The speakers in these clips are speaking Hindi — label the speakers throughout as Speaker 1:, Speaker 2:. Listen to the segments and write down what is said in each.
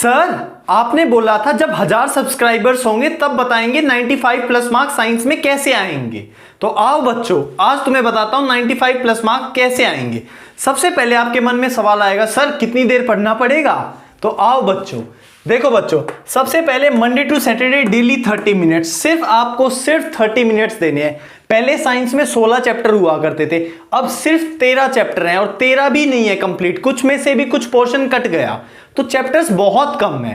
Speaker 1: सर आपने बोला था जब 1000 सब्सक्राइबर्स होंगे तब बताएंगे 95 प्लस मार्क्स साइंस में कैसे आएंगे। तो आओ बच्चों, आज तुम्हें बताता हूं 95 प्लस मार्क्स कैसे आएंगे। सबसे पहले आपके मन में सवाल आएगा, सर कितनी देर पढ़ना पड़ेगा। तो आओ बच्चों, देखो बच्चों, सबसे पहले Monday to Saturday daily 30 minutes, सिर्फ 30 मिनट्स देने हैं। पहले साइंस में 16 चैप्टर हुआ करते थे, अब सिर्फ 13 चैप्टर हैं, और 13 भी नहीं है कंप्लीट, कुछ में से भी कुछ पोर्शन कट गया, तो चैप्टर्स बहुत कम है।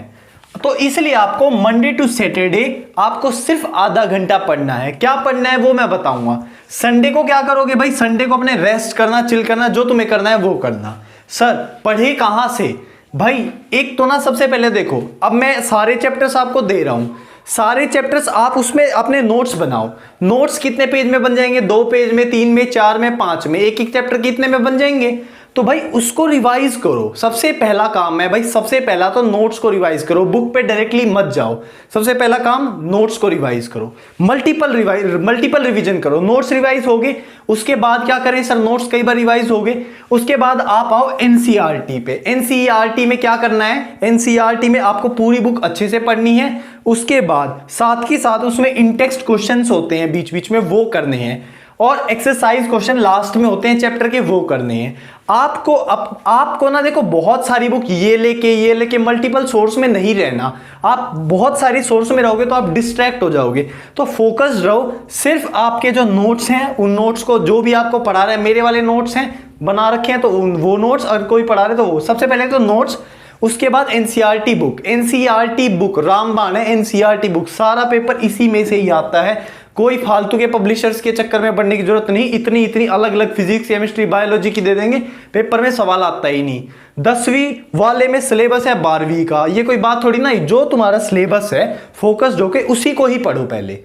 Speaker 1: तो इसलिए आपको मंडे टू सैटरडे आपको सिर्फ आधा घंटा पढ़ना है। क्या पढ़ना है वो मैं बताऊंगा। संडे को क्या करोगे भाई, संडे को अपने रेस्ट करना, चिल करना, जो तुम्हें करना है वो करना। सर पढ़े कहां से भाई, एक तो ना सबसे पहले देखो, अब मैं सारे चैप्टर्स आपको दे रहा हूं, सारे चैप्टर्स आप उसमें अपने नोट्स बनाओ। नोट्स कितने पेज में बन जाएंगे, 2 पेज में, 3 में, 4 में, 5 में, एक एक चैप्टर कितने में बन जाएंगे। तो भाई उसको रिवाइज करो, सबसे पहला काम है भाई, सबसे पहला तो नोट्स को रिवाइज करो, बुक पे डायरेक्टली मत जाओ। सबसे पहला काम नोट्स को रिवाइज करो, मल्टीपल रिवीजन करो। नोट्स रिवाइज हो गए, उसके बाद क्या करें सर, नोट्स कई बार रिवाइज हो गए, उसके बाद आप आओ एनसीईआरटी पे। एनसीईआरटी में क्या करना है, एनसीईआरटी में आपको पूरी बुक अच्छे से पढ़नी है। उसके बाद साथ ही साथ उसमें इनटेक्स्ट क्वेश्चंस होते हैं बीच बीच में, वो करने हैं, और एक्सरसाइज क्वेश्चन लास्ट में होते हैं चैप्टर के, वो करने हैं। आपको ना देखो, बहुत सारी बुक ये लेके मल्टीपल सोर्स में नहीं रहना। आप बहुत सारी सोर्स में रहोगे तो आप डिस्ट्रैक्ट हो जाओगे। तो फोकस रहो, सिर्फ आपके जो नोट्स हैं उन नोट्स को, जो भी आपको पढ़ा रहा है, मेरे वाले नोट्स हैं बना रखे हैं, तो वो नोट्स, अगर कोई पढ़ा रहे तो वो सबसे पहले तो नोट्स। उसके बाद एनसीईआरटी बुक रामबाण है, एनसीईआरटी बुक, सारा पेपर इसी में से ही आता है। कोई फालतू के पब्लिशर्स के चक्कर में पढ़ने की जरूरत नहीं। इतनी अलग अलग फिजिक्स, केमिस्ट्री, बायोलॉजी की दे देंगे, पेपर में सवाल आता ही नहीं। 10वीं वाले में सिलेबस है 12वीं का, ये कोई बात थोड़ी ना। जो तुम्हारा सिलेबस है फोकस होके उसी को ही पढ़ो पहले,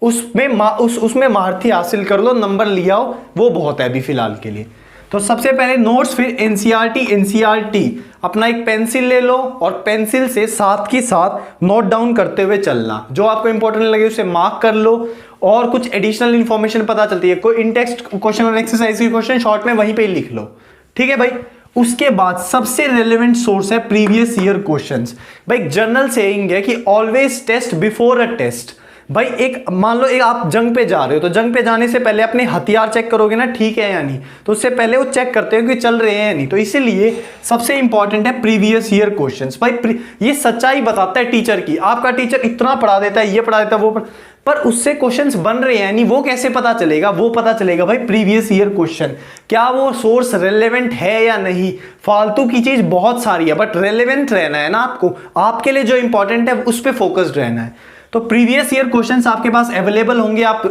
Speaker 1: उसमें महारथी हासिल कर लो, नंबर ले आओ, वो बहुत है अभी फिलहाल के लिए। तो सबसे पहले नोट्स, फिर एनसीईआरटी। अपना एक पेंसिल ले लो और पेंसिल से साथ ही साथ नोट डाउन करते हुए चलना, जो आपको इंपॉर्टेंट लगे उसे मार्क कर लो, और कुछ एडिशनल इंफॉर्मेशन पता चलती है, कोई इनटेक्स्ट क्वेश्चन और एक्सरसाइज की क्वेश्चन शॉर्ट में वहीं पे लिख लो, ठीक है भाई। उसके बाद सबसे रेलेवेंट सोर्स है प्रीवियस ईयर क्वेश्चंस। भाई जनरल सेइंग है कि always test before a test. भाई एक मान लो, एक आप जंग पे जा रहे हो, तो जंग पे जाने से पहले अपने हथियार चेक करोगे ना, ठीक है या नहीं, तो उससे पहले वो चेक करते हो कि चल रहे हैं या नहीं। तो इसीलिए सबसे इंपॉर्टेंट है प्रीवियस ईयर क्वेश्चंस। भाई ये सच्चाई बताता है टीचर की, आपका टीचर इतना पढ़ा देता है, ये पढ़ा देता है, वो पर उससे क्वेश्चंस बन रहे हैं नहीं, वो कैसे पता चलेगा, वो पता चलेगा भाई प्रीवियस ईयर क्वेश्चन, क्या वो सोर्स रेलेवेंट है या नहीं। फालतू की चीज बहुत सारी है, बट रेलेवेंट रहना है ना आपको, आपके लिए जो इंपॉर्टेंट है उस पर फोकस्ड रहना है। तो प्रीवियस ईयर क्वेश्चंस आपके पास अवेलेबल होंगे, आप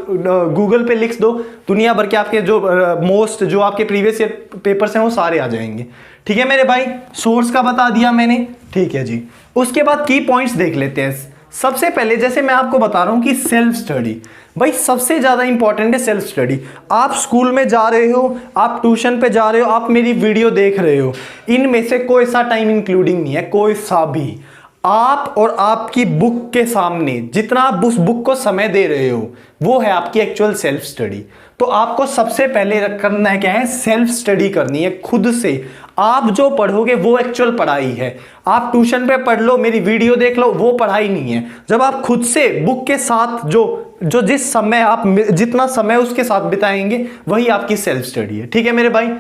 Speaker 1: गूगल पे लिख दो, दुनिया भर के आपके जो आपके प्रीवियस ईयर पेपर्स हैं वो सारे आ जाएंगे, ठीक है मेरे भाई। सोर्स का बता दिया मैंने, ठीक है जी। उसके बाद की पॉइंट्स देख लेते हैं। सबसे पहले जैसे मैं आपको बता रहा हूं कि सेल्फ स्टडी, भाई सबसे ज्यादा इंपॉर्टेंट है सेल्फ स्टडी। आप स्कूल में जा रहे हो, आप ट्यूशन पे जा रहे हो, आप मेरी वीडियो देख रहे हो, इनमें से कोई सा टाइम इंक्लूडिंग नहीं है, कोई सा भी। आप और आपकी बुक के सामने जितना आप उस बुक को समय दे रहे हो वो है आपकी एक्चुअल सेल्फ स्टडी। तो आपको सबसे पहले करना है क्या है, सेल्फ स्टडी करनी है खुद से। आप जो पढ़ोगे वो एक्चुअल पढ़ाई है। आप ट्यूशन पे पढ़ लो, मेरी वीडियो देख लो, वो पढ़ाई नहीं है। जब आप खुद से बुक के साथ जो जिस समय आप जितना समय उसके साथ बिताएंगे वही आपकी सेल्फ स्टडी है, ठीक है मेरे भाई।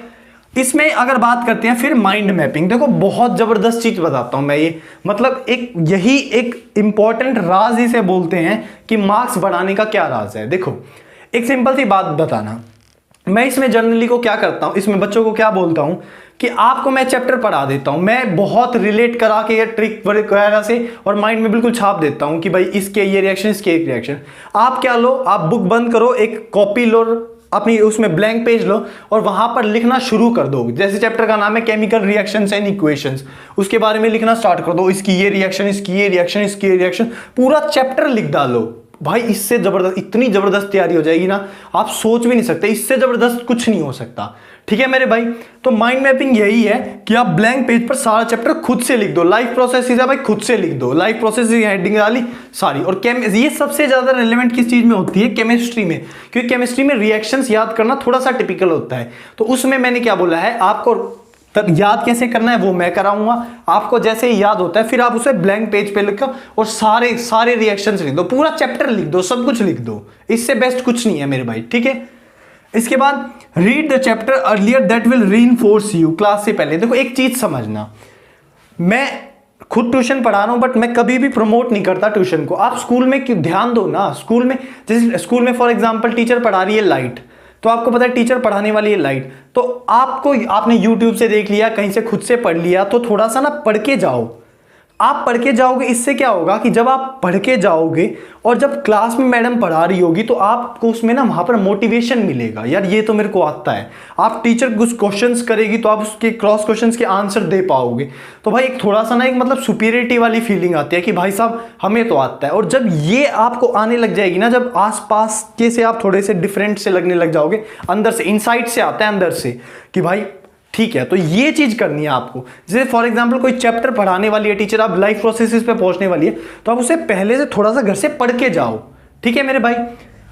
Speaker 1: इसमें अगर बात करते हैं फिर माइंड मैपिंग, देखो बहुत जबरदस्त चीज बताता हूं मैं ये, मतलब यही एक इंपॉर्टेंट राज इसे बोलते हैं कि मार्क्स बढ़ाने का क्या राज है। देखो एक सिंपल सी बात बताना, मैं इसमें जनरली को क्या करता हूं, इसमें बच्चों को क्या बोलता हूं कि आपको मैं चैप्टर पढ़ा देता हूं, मैं बहुत रिलेट करा के या ट्रिक वगैरह से और माइंड में बिल्कुल छाप देता हूं कि भाई इसके ये रिएक्शन, इसके एक रिएक्शन। आप क्या लो, आप बुक बंद करो, एक कॉपी लो, अपनी उसमें ब्लैंक पेज लो और वहां पर लिखना शुरू कर दो। जैसे चैप्टर का नाम है केमिकल रिएक्शंस एंड इक्वेशंस, उसके बारे में लिखना स्टार्ट कर दो, इसकी ये रिएक्शन, इसकी ये रिएक्शन, इसकी ये रिएक्शन, पूरा चैप्टर लिख डालो। भाई इससे जबरदस्त, इतनी जबरदस्त तैयारी हो जाएगी ना, आप सोच भी नहीं सकते, इससे जबरदस्त कुछ नहीं हो सकता, ठीक है मेरे भाई। तो माइंड मैपिंग यही है कि आप ब्लैंक पेज पर सारा चैप्टर खुद से लिख दो। लाइफ प्रोसेस है भाई, खुद से लिख दो, लाइफ प्रोसेस हेडिंग डाली सारी। और ये सबसे ज्यादा रेलेवेंट किस चीज में होती है, केमिस्ट्री में, क्योंकि केमिस्ट्री में रिएक्शंस याद करना थोड़ा सा टिपिकल होता है। तो उसमें मैंने क्या बोला है आपको, तब याद कैसे करना है वो मैं कराऊंगा आपको। जैसे ही याद होता है फिर आप उसे ब्लैंक पेज पे लिखो और सारे रिएक्शंस लिख दो, पूरा चैप्टर लिख दो, सब कुछ लिख दो। इससे बेस्ट कुछ नहीं है मेरे भाई, ठीक है। इसके बाद read the chapter earlier that will reinforce you. Class से पहले देखो एक चीज समझना, मैं खुद ट्यूशन पढ़ा रहा हूं बट मैं कभी भी प्रमोट नहीं करता ट्यूशन को। आप स्कूल में क्यों ध्यान दो ना, स्कूल में जैसे स्कूल में फॉर एग्जांपल टीचर पढ़ा रही है लाइट, तो आपको पता है टीचर पढ़ाने वाली है लाइट, तो आपने यूट्यूब से देख लिया, कहीं से खुद से पढ़ लिया, तो थोड़ा सा ना पढ़ के जाओ। आप पढ़ के जाओगे, इससे क्या होगा कि जब आप पढ़ के जाओगे और जब क्लास में मैडम पढ़ा रही होगी तो आपको उसमें ना वहां पर मोटिवेशन मिलेगा, यार ये तो मेरे को आता है। आप टीचर कुछ क्वेश्चंस करेगी तो आप उसके क्रॉस क्वेश्चंस के आंसर दे पाओगे, तो भाई एक थोड़ा सा ना एक मतलब सुपीरियरिटी वाली फीलिंग आती है कि भाई साहब हमें तो आता है। और जब ये आपको आने लग जाएगी ना, जब आसपास के से आप थोड़े से डिफरेंट से लगने लग जाओगे, अंदर से इनसाइट से आता है अंदर से कि भाई ठीक है, तो ये चीज करनी है आपको। जैसे फॉर एग्जांपल कोई चैप्टर पढ़ाने वाली है टीचर, आप लाइफ प्रोसेसेस पे पहुंचने वाली है, तो आप उसे पहले से थोड़ा सा घर से पढ़ के जाओ, ठीक है मेरे भाई।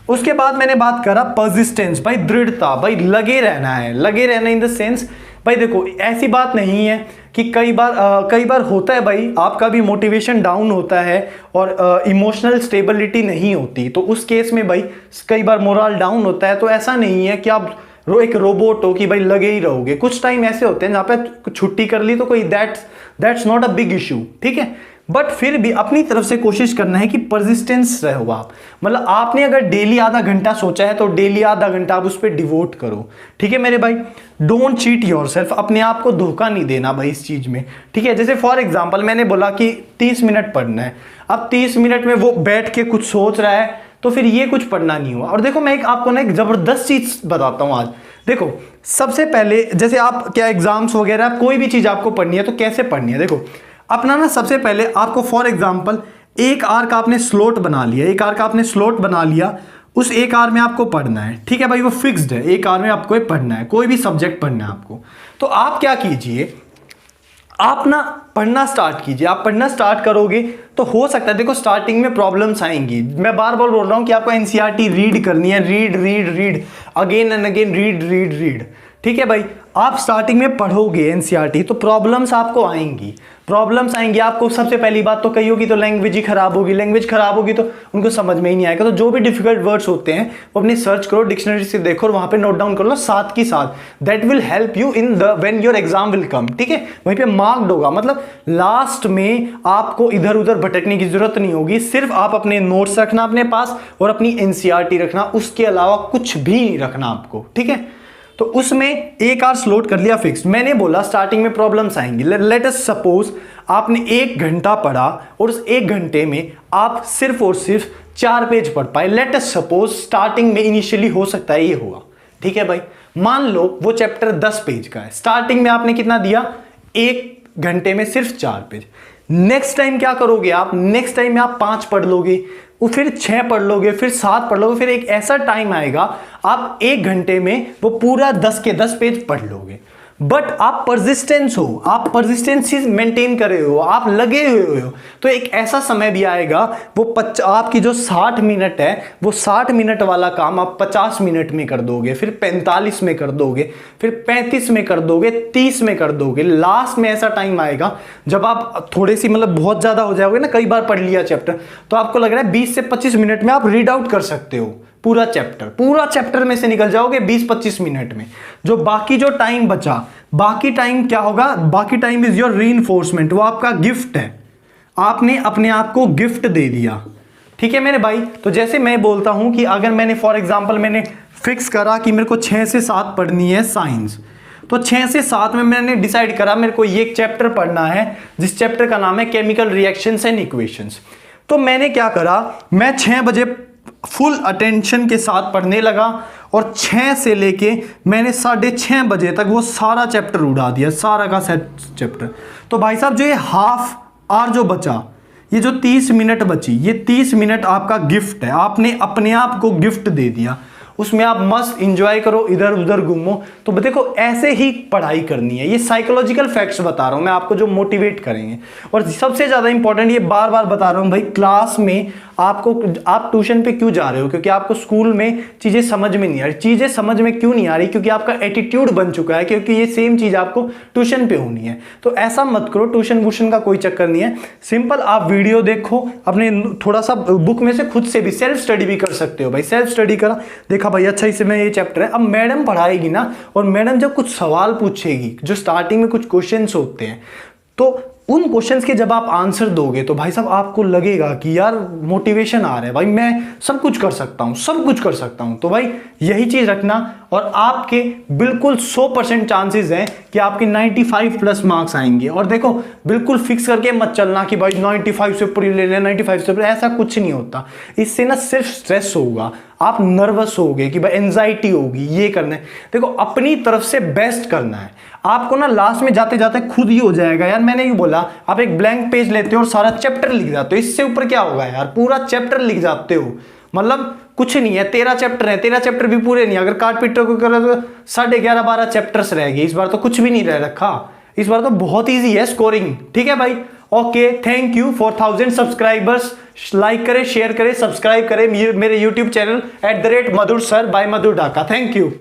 Speaker 1: उसके बाद मैंने बात करा पर्सिस्टेंस, भाई दृढ़ता, भाई लगे रहना है। लगे रहना इन द सेंस, भाई देखो ऐसी बात नहीं है कि कई बार होता है भाई आपका भी मोटिवेशन डाउन होता है और इमोशनल स्टेबिलिटी नहीं होती, तो उस केस में भाई कई बार मोरल डाउन होता है। तो ऐसा नहीं है कि आप एक रोबोट हो कि भाई लगे ही रहोगे। कुछ टाइम ऐसे होते हैं जहां पे छुट्टी कर ली तो कोई that's not a big issue, ठीक है। बट फिर भी अपनी तरफ से कोशिश करना है कि परसिस्टेंस रहो आप। मतलब आपने अगर डेली आधा घंटा सोचा है तो डेली आधा घंटा आप उस पर डिवोट करो, ठीक है मेरे भाई। डोंट चीट योरसेल्फ, अपने आप को धोखा नहीं देना भाई इस चीज में, ठीक है। जैसे फॉर एग्जांपल मैंने बोला कि 30 मिनट पढ़ना है, अब 30 मिनट में वो बैठ के कुछ सोच रहा है तो फिर ये कुछ पढ़ना नहीं हुआ। और देखो मैं आपको ना एक जबरदस्त चीज बताता हूं आज। देखो सबसे पहले जैसे आप क्या एग्जाम्स वगैरह कोई भी चीज आपको पढ़नी है तो कैसे पढ़नी है, देखो अपना ना सबसे पहले आपको फॉर एग्जांपल एक आवर का आपने स्लॉट बना लिया, एक आवर का आपने स्लॉट बना लिया, उस एक आवर में आपको पढ़ना है, ठीक है भाई, वो फिक्स्ड है, एक आवर में आपको पढ़ना है, कोई भी सब्जेक्ट पढ़ना है आपको। तो आप क्या कीजिए, आप ना पढ़ना स्टार्ट कीजिए। आप पढ़ना स्टार्ट करोगे तो हो सकता है, देखो स्टार्टिंग में प्रॉब्लम्स आएंगी, मैं बार बार बोल रहा हूं कि आपको एनसीईआरटी रीड करनी है, read again and again, read, ठीक है भाई। आप स्टार्टिंग में पढ़ोगे एनसीईआरटी तो प्रॉब्लम्स आपको आएंगी, आपको सबसे पहली बात तो कही होगी तो लैंग्वेज ही खराब होगी, लैंग्वेज खराब होगी तो उनको समझ में ही नहीं आएगा। तो जो भी डिफिकल्ट वर्ड्स होते हैं वो अपनी सर्च करो, डिक्शनरी से देखो और वहां पे नोट डाउन कर लो साथ की साथ। That will help you in the when your exam will come, ठीक है। वहीं पे मार्क्ड होगा, मतलब लास्ट में आपको इधर उधर भटकने की जरूरत नहीं होगी। सिर्फ आप अपने नोट्स रखना अपने पास और अपनी एनसीईआरटी रखना, उसके अलावा कुछ भी नहीं रखना आपको, ठीक है। तो उसमें एक आवर स्लॉट कर लिया फिक्स। मैंने बोला स्टार्टिंग में प्रॉब्लम्स आएंगी। लेट अस सपोज आपने 1 घंटा पढ़ा और उस 1 घंटे में आप सिर्फ और सिर्फ 4 पेज पढ़ पाए। लेट अस सपोज स्टार्टिंग में इनिशियली हो सकता है ये होगा, ठीक है भाई। मान लो वो चैप्टर 10 पेज का है, स्टार्टिंग में आपने कितना दिया, 1 घंटे में सिर्फ 4 पेज। नेक्स्ट टाइम क्या करोगे आप, नेक्स्ट टाइम में आप 5 पढ़ लोगे, फिर 6 पढ़ लोगे, फिर 7 पढ़ लोगे, फिर एक ऐसा टाइम आएगा आप 1 घंटे में वो पूरा 10 के 10 पेज पढ़ लोगे। बट आप परसिस्टेंस हो, आप परसिस्टेंसी मेंटेन कर रहे हो, आप लगे हुए हो, तो एक ऐसा समय भी आएगा वो आपकी जो 60 मिनट है वो 60 मिनट वाला काम आप 50 मिनट में कर दोगे, फिर 45 में कर दोगे, फिर 35 में कर दोगे, 30 में कर दोगे। लास्ट में ऐसा टाइम आएगा जब आप थोड़ी सी मतलब बहुत ज्यादा हो जाओगे ना, कई बार पढ़ लिया चैप्टर, तो आपको लग रहा है 20 से 25 मिनट में आप रीड आउट कर सकते हो पूरा चैप्टर में से निकल जाओगे 20-25 मिनट में। जो बाकी जो टाइम बचा, बाकी टाइम क्या होगा, बाकी टाइम इज योर रीइंफोर्समेंट, वो आपका गिफ्ट है, आपने अपने आप को गिफ्ट दे दिया, ठीक है मेरे भाई। तो जैसे मैं बोलता हूं कि अगर मैंने फॉर एग्जांपल मैंने फिक्स करा कि मेरे को 6 से 7 पढ़नी है साइंस, तो 6 से 7 में मैंने डिसाइड करा मेरे को ये एक चैप्टर पढ़ना है जिस चैप्टर का नाम है केमिकल रिएक्शंस एंड इक्वेशंस। तो मैंने क्या करा, मैं 6 बजे फुल अटेंशन के साथ पढ़ने लगा और 6 से लेके मैंने 6:30 बजे तक वो सारा चैप्टर उड़ा दिया, सारा का सेट चैप्टर। तो भाई साहब जो ये हाफ आवर जो बचा, ये जो 30 मिनट बची, ये 30 मिनट आपका गिफ्ट है, आपने अपने आप को गिफ्ट दे दिया। उसमें आप मस्त इंजॉय करो, इधर उधर घूमो। तो देखो ऐसे ही पढ़ाई करनी है, ये साइकोलॉजिकल फैक्ट्स बता रहा हूं मैं आपको जो मोटिवेट करेंगे। और सबसे ज्यादा इंपॉर्टेंट, ये बार बार बता रहा हूं भाई, क्लास में आप ट्यूशन पे क्यों जा रहे हो? क्योंकि आपको स्कूल में चीजें समझ में नहीं आ रही। चीजें समझ में क्यों नहीं आ रही? क्योंकि आपका एटीट्यूड बन चुका है, क्योंकि ये सेम चीज आपको ट्यूशन पे होनी है। तो ऐसा मत करो, ट्यूशन वूशन का कोई चक्कर नहीं है। सिंपल आप वीडियो देखो, अपने थोड़ा सा बुक में से खुद से भी सेल्फ स्टडी भी कर सकते हो भाई। सेल्फ स्टडी करा, देखा भाई अच्छा इसमें ये चैप्टर है। अब मैडम पढ़ाएगी ना, और मैडम जब कुछ सवाल पूछेगी, जो स्टार्टिंग में कुछ क्वेश्चंस होते हैं, तो उन क्वेश्चंस के जब आप आंसर दोगे तो भाई साहब आपको लगेगा कि यार मोटिवेशन आ रहा है भाई, मैं सब कुछ कर सकता हूं, सब कुछ कर सकता हूं। तो भाई यही चीज रखना, और आपके बिल्कुल 100% चांसेस हैं कि आपके 95 प्लस मार्क्स आएंगे। और देखो बिल्कुल फिक्स करके मत चलना कि भाई 95 से ऊपर ही ले लेना, 95 से ऊपर, ऐसा कुछ नहीं होता। इससे ना सिर्फ स्ट्रेस होगा, आप नर्वस होगे कि भाई एंजाइटी होगी, ये करना है। देखो अपनी तरफ से बेस्ट करना है आपको ना, लास्ट में जाते जाते खुद ही हो जाएगा यार। मैंने ही बोला, आप एक ब्लैंक पेज लेते हो और सारा चैप्टर लिख जाते हो, इससे ऊपर क्या होगा यार? पूरा चैप्टर लिख जाते हो, मतलब कुछ नहीं है। 13 चैप्टर है, 13 चैप्टर भी पूरे नहीं, अगर काट पीट को करो तो 11.5 12 चैप्टर्स रह गए। इस बार तो कुछ भी नहीं रह रखा, इस बार तो बहुत ईजी है स्कोरिंग। ठीक है भाई, okay, thank you for 1000 subscribers. Like करें, शेयर करें, सब्सक्राइब करें मेरे YouTube channel @Madhur sir by Madhur Dhaka. Thank you.